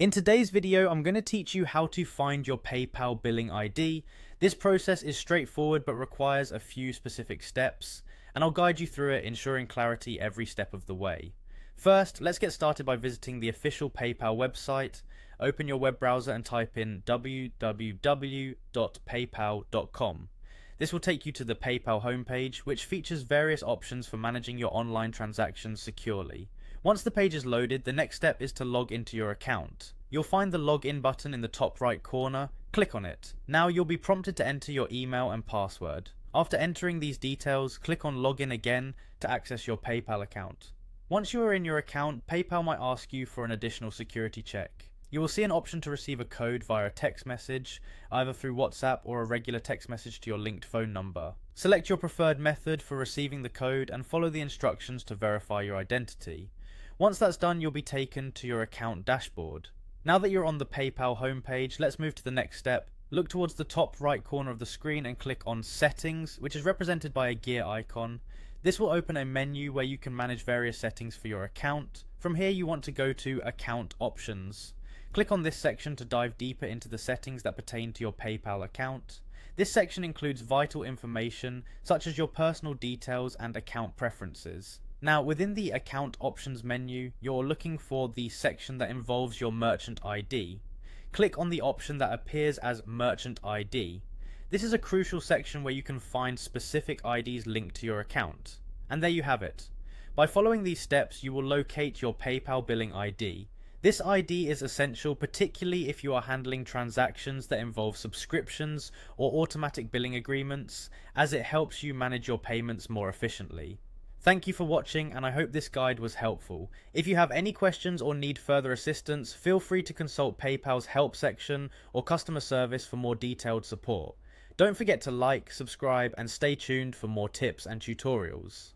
In today's video, I'm going to teach you how to find your PayPal billing ID. This process is straightforward but requires a few specific steps, and I'll guide you through it, ensuring clarity every step of the way. First, let's get started by visiting the official PayPal website. Open your web browser and type in www.paypal.com. This will take you to the PayPal homepage, which features various options for managing your online transactions securely. Once the page is loaded, the next step is to log into your account. You'll find the login button in the top right corner. Click on it. Now you'll be prompted to enter your email and password. After entering these details, click on Login again to access your PayPal account. Once you are in your account, PayPal might ask you for an additional security check. You will see an option to receive a code via a text message, either through WhatsApp or a regular text message to your linked phone number. Select your preferred method for receiving the code and follow the instructions to verify your identity. Once that's done, you'll be taken to your account dashboard. Now that you're on the PayPal homepage, let's move to the next step. Look towards the top right corner of the screen and click on Settings, which is represented by a gear icon. This will open a menu where you can manage various settings for your account. From here, you want to go to Account Options. Click on this section to dive deeper into the settings that pertain to your PayPal account. This section includes vital information such as your personal details and account preferences. Now, within the Account Options menu, you're looking for the section that involves your merchant ID. Click on the option that appears as Merchant ID. This is a crucial section where you can find specific IDs linked to your account. And there you have it. By following these steps, you will locate your PayPal billing ID. This ID is essential, particularly if you are handling transactions that involve subscriptions or automatic billing agreements, as it helps you manage your payments more efficiently. Thank you for watching, and I hope this guide was helpful. If you have any questions or need further assistance, feel free to consult PayPal's help section or customer service for more detailed support. Don't forget to like, subscribe, and stay tuned for more tips and tutorials.